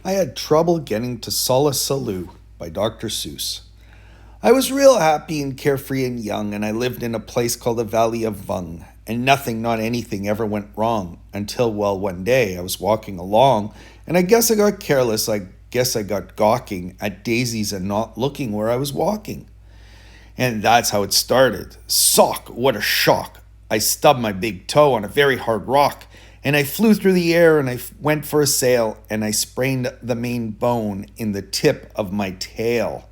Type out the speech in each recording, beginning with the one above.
I had trouble getting to Solace Salou by Dr. Seuss. I was real happy and carefree and young, and I lived in a place called the Valley of Vung, and nothing, not anything, ever went wrong until, well, one day I was walking along, and I guess I got careless. I guess I got gawking at daisies and not looking where I was walking. And that's how it started. Sock, what a shock! I stubbed my big toe on a very hard rock, and I flew through the air, and I went for a sail, and I sprained the main bone in the tip of my tail.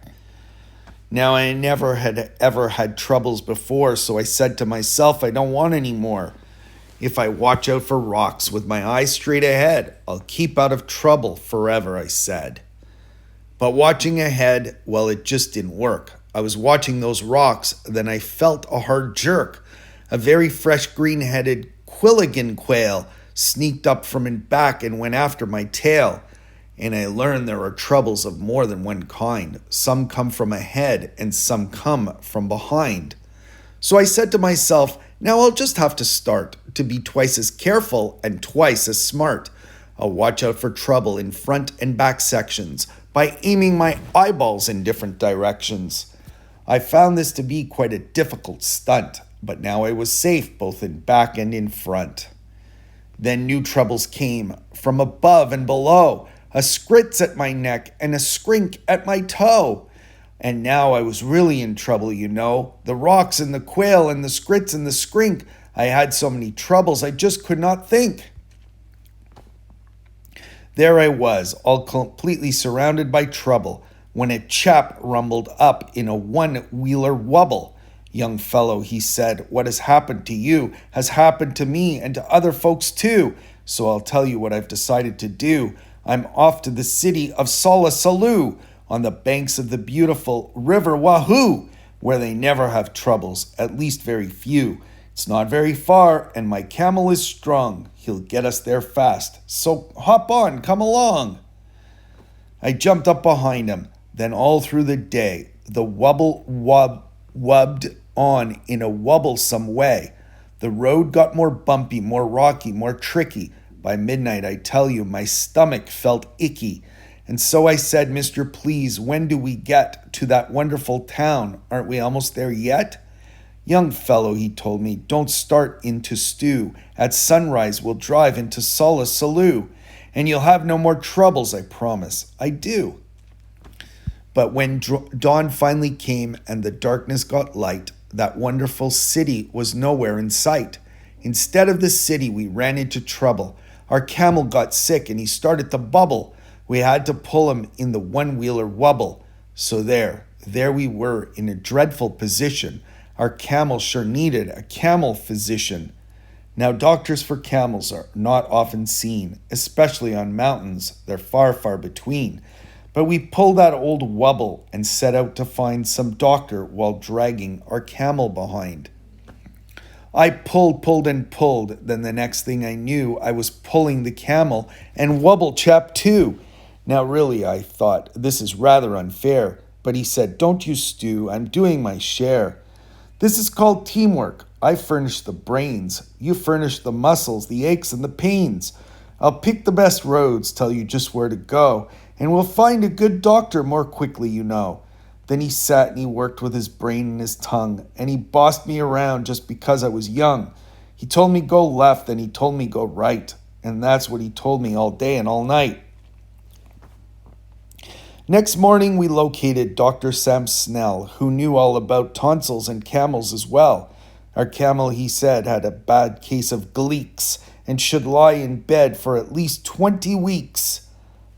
Now, I never had ever had troubles before, so I said to myself, I don't want any more. If I watch out for rocks with my eyes straight ahead, I'll keep out of trouble forever, I said. But watching ahead, well, it just didn't work. I was watching those rocks, then I felt a hard jerk. A very fresh green-headed Quilligan quail sneaked up from in back and went after my tail. And I learned there are troubles of more than one kind. Some come from ahead and some come from behind. So I said to myself, now I'll just have to start to be twice as careful and twice as smart. I'll watch out for trouble in front and back sections by aiming my eyeballs in different directions. I found this to be quite a difficult stunt, but now I was safe both in back and in front. Then new troubles came from above and below. A scritz at my neck and a skrink at my toe. And now I was really in trouble, you know. The rocks and the quail and the scritz and the skrink. I had so many troubles I just could not think. There I was, all completely surrounded by trouble, when a chap rumbled up in a one-wheeler wubble. Young fellow, he said, what has happened to you has happened to me and to other folks too. So I'll tell you what I've decided to do. I'm off to the city of Solace Salou on the banks of the beautiful River Wahoo, where they never have troubles, at least very few. It's not very far, and my camel is strong. He'll get us there fast. So hop on, come along. I jumped up behind him. Then all through the day, the wubble wubbed on in a wubblesome way. The road got more bumpy, more rocky, more tricky. By midnight, I tell you, my stomach felt icky. And so I said, Mr. Please, when do we get to that wonderful town? Aren't we almost there yet? Young fellow, he told me, don't start into stew. At sunrise, we'll drive into Solace Salou. And you'll have no more troubles, I promise. I do. But when dawn finally came and the darkness got light, that wonderful city was nowhere in sight. Instead of the city, we ran into trouble. Our camel got sick and he started to bubble. We had to pull him in the one-wheeler wubble. So there we were in a dreadful position. Our camel sure needed a camel physician. Now doctors for camels are not often seen, especially on mountains. They're far, far between. But we pulled that old wubble and set out to find some doctor while dragging our camel behind. I pulled and pulled. Then the next thing I knew, I was pulling the camel and wubble chap too. Now really, I thought, this is rather unfair. But he said, don't you stew, I'm doing my share. This is called teamwork. I furnish the brains. You furnish the muscles, the aches and the pains. I'll pick the best roads, tell you just where to go, and we'll find a good doctor more quickly, you know. Then he sat and he worked with his brain and his tongue, and he bossed me around just because I was young. He told me go left, and he told me go right, and that's what he told me all day and all night. Next morning, we located Dr. Sam Snell, who knew all about tonsils and camels as well. Our camel, he said, had a bad case of gleeks and should lie in bed for at least 20 weeks.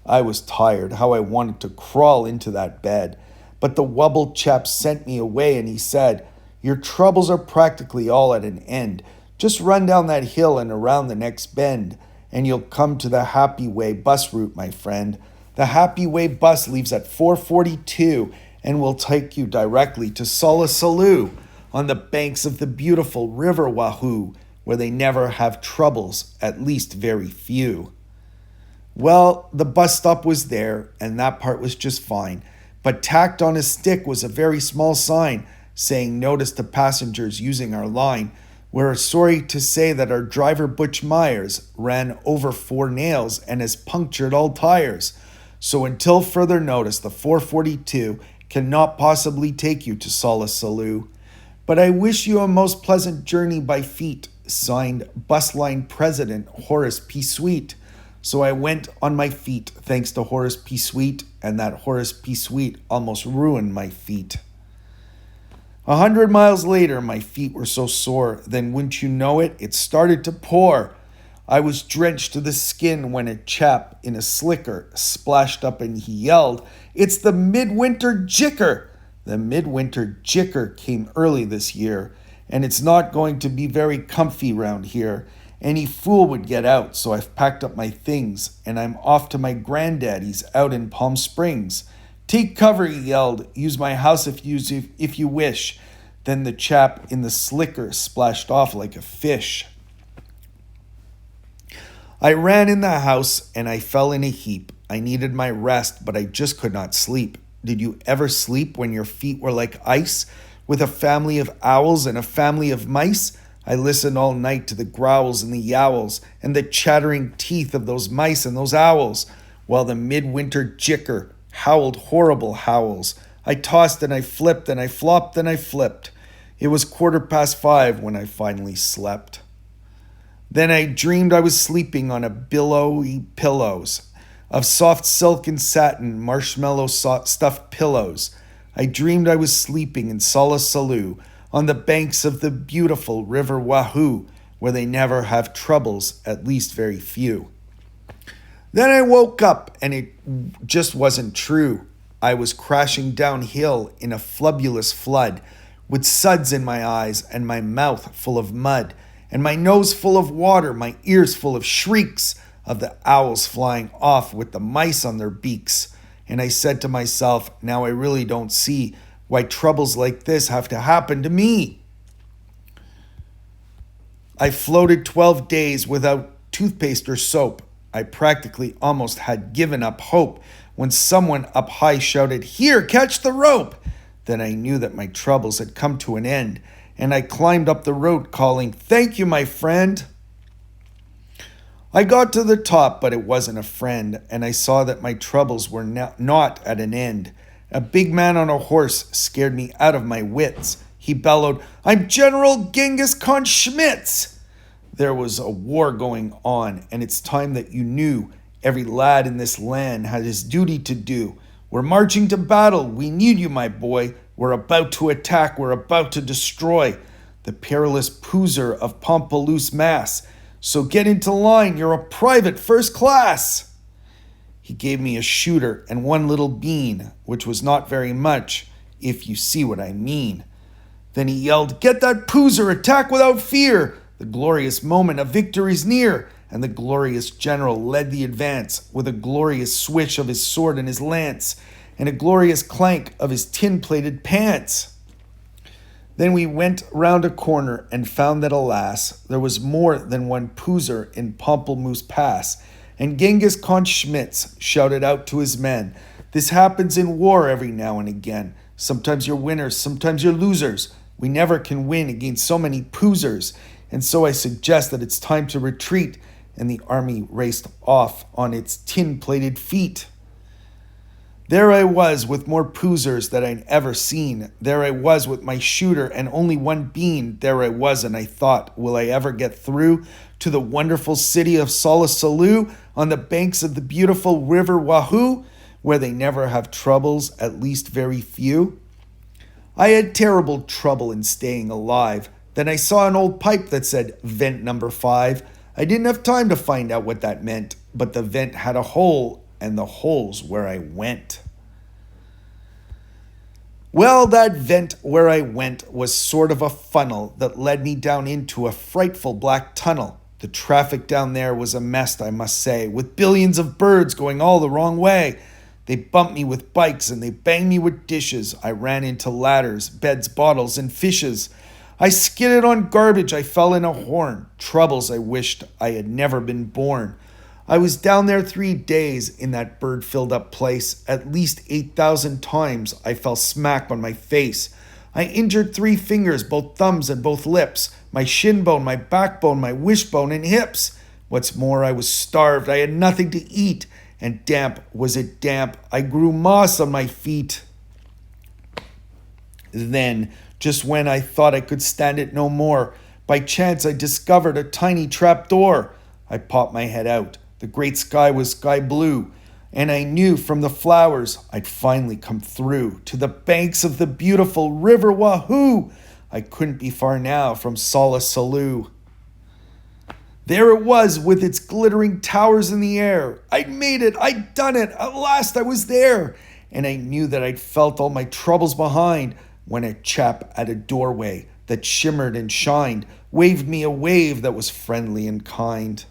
I was tired, how I wanted to crawl into that bed. But the wubble chap sent me away and he said, your troubles are practically all at an end. Just run down that hill and around the next bend, and you'll come to the Happy Way bus route, my friend. The Happy Way bus leaves at 4:42 and will take you directly to Solace Salou on the banks of the beautiful River Wahoo, where they never have troubles, at least very few. Well, the bus stop was there, and that part was just fine. But tacked on a stick was a very small sign saying notice to passengers using our line. We're sorry to say that our driver Butch Myers ran over 4 nails and has punctured all tires. So until further notice, the 442 cannot possibly take you to Solis Salou. But I wish you a most pleasant journey by feet, signed Bus Line President Horace P. Sweet. So I went on my feet, thanks to Horace P. Sweet, and that Horace P. Sweet almost ruined my feet. 100 miles later, my feet were so sore, then wouldn't you know it, it started to pour. I was drenched to the skin when a chap in a slicker splashed up and he yelled, "It's the Midwinter Jicker!" The Midwinter Jicker came early this year, and it's not going to be very comfy round here. Any fool would get out, so I've packed up my things, and I'm off to my granddaddy's out in Palm Springs. "Take cover," he yelled. "Use my house if you wish." Then the chap in the slicker splashed off like a fish. I ran in the house, and I fell in a heap. I needed my rest, but I just could not sleep. Did you ever sleep when your feet were like ice, with a family of owls and a family of mice? I listened all night to the growls and the yowls and the chattering teeth of those mice and those owls, while the Midwinter Jicker howled horrible howls. I tossed and I flipped and I flopped and I flipped. It was 5:15 when I finally slept. Then I dreamed I was sleeping on a billowy pillows of soft silk and satin, marshmallow stuffed pillows. I dreamed I was sleeping in Solis Salou on the banks of the beautiful River Wahoo, where they never have troubles, at least very few. Then I woke up and it just wasn't true. I was crashing downhill in a flubulous flood, with suds in my eyes and my mouth full of mud, and my nose full of water, my ears full of shrieks of the owls flying off with the mice on their beaks. And I said to myself, now I really don't see why troubles like this have to happen to me. I floated 12 days without toothpaste or soap. I practically almost had given up hope when someone up high shouted, "Here, catch the rope!" Then I knew that my troubles had come to an end, and I climbed up the road calling, "Thank you, my friend." I got to the top, but it wasn't a friend, and I saw that my troubles were not at an end. A big man on a horse scared me out of my wits. He bellowed, "I'm General Genghis Khan Schmitz!" There was a war going on, and it's time that you knew. Every lad in this land had his duty to do. We're marching to battle. We need you, my boy. We're about to attack. We're about to destroy the perilous Poozer of Pampelus, Mass. So get into line. You're a private first class. He gave me a shooter and one little bean, which was not very much, if you see what I mean. Then he yelled, "Get that Poozer! Attack without fear! The glorious moment of victory's near!" And the glorious general led the advance with a glorious swish of his sword and his lance, and a glorious clank of his tin-plated pants. Then we went round a corner and found that, alas, there was more than one Poozer in Pampelmoose Pass, and Genghis Khan Schmitz shouted out to his men, "This happens in war every now and again. Sometimes you're winners, sometimes you're losers. We never can win against so many Poozers, and so I suggest that it's time to retreat," and the army raced off on its tin-plated feet. There I was with more Poozers than I'd ever seen. There I was with my shooter and only one bean. There I was, and I thought, will I ever get through to the wonderful city of Solis Salou on the banks of the beautiful River Wahoo, where they never have troubles, at least very few? I had terrible trouble in staying alive. Then I saw an old pipe that said, "Vent number 5. I didn't have time to find out what that meant, but the vent had a hole, and the hole's where I went. Well, that vent where I went was sort of a funnel that led me down into a frightful black tunnel. The traffic down there was a mess, I must say, with billions of birds going all the wrong way. They bumped me with bikes and they banged me with dishes. I ran into ladders, beds, bottles, and fishes. I skidded on garbage. I fell in a horn. Troubles I wished I had never been born. I was down there 3 days in that bird-filled-up place. At least 8,000 times I fell smack on my face. I injured 3 fingers, both thumbs and both lips, my shin bone, my backbone, my wishbone, and hips. What's more, I was starved. I had nothing to eat, and damp was it damp. I grew moss on my feet. Then, just when I thought I could stand it no more, by chance I discovered a tiny trap door. I popped my head out. The great sky was sky blue, and I knew from the flowers I'd finally come through to the banks of the beautiful River Wahoo. I couldn't be far now from Solace Saloon. There it was with its glittering towers in the air. I'd made it. I'd done it. At last I was there. And I knew that I'd felt all my troubles behind when a chap at a doorway that shimmered and shined waved me a wave that was friendly and kind.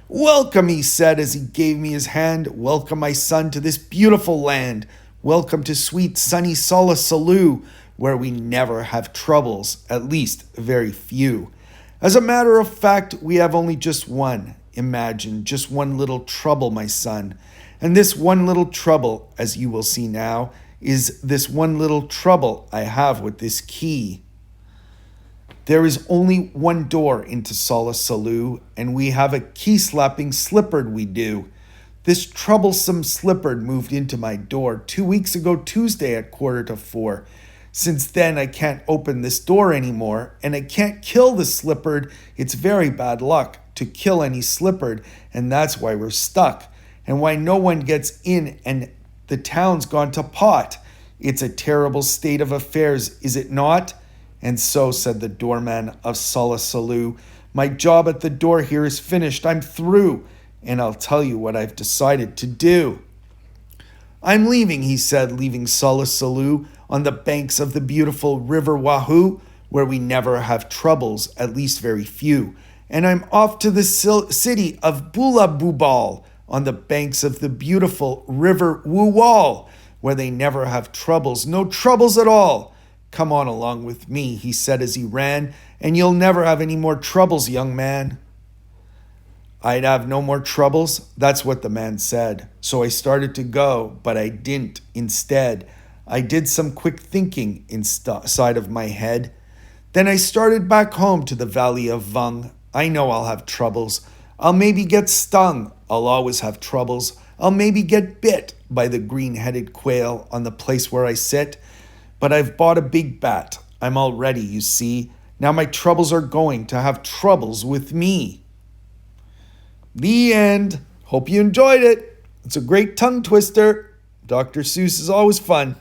Welcome, he said as he gave me his hand. Welcome, my son, to this beautiful land. Welcome to sweet sunny Solace Saloon, where we never have troubles, at least very few. As a matter of fact, we have only just one. Imagine, just one little trouble, my son. And this one little trouble, as you will see now, is this one little trouble I have with this key. There is only one door into Solace Saloon, and we have a key-slapping slipper we do. This troublesome slipper moved into my door 2 weeks ago Tuesday at 3:45. Since then, I can't open this door anymore, and I can't kill the slippered. It's very bad luck to kill any slippered, and that's why we're stuck, and why no one gets in, and the town's gone to pot. It's a terrible state of affairs, is it not? And so, said the doorman of Solace Saloon, my job at the door here is finished. I'm through, and I'll tell you what I've decided to do. I'm leaving, he said, leaving Solace Saloon on the banks of the beautiful River Wahoo, where we never have troubles, at least very few. And I'm off to the city of Bula-Bubal, on the banks of the beautiful River Woo-Wall, where they never have troubles, no troubles at all. Come on along with me, he said as he ran, and you'll never have any more troubles, young man. I'd have no more troubles, that's what the man said. So I started to go, but I didn't. Instead, I did some quick thinking inside of my head. Then I started back home to the valley of Vung. I know I'll have troubles. I'll maybe get stung. I'll always have troubles. I'll maybe get bit by the green-headed quail on the place where I sit. But I've bought a big bat. I'm all ready, you see. Now my troubles are going to have troubles with me. The end. Hope you enjoyed it. It's a great tongue twister. Dr. Seuss is always fun.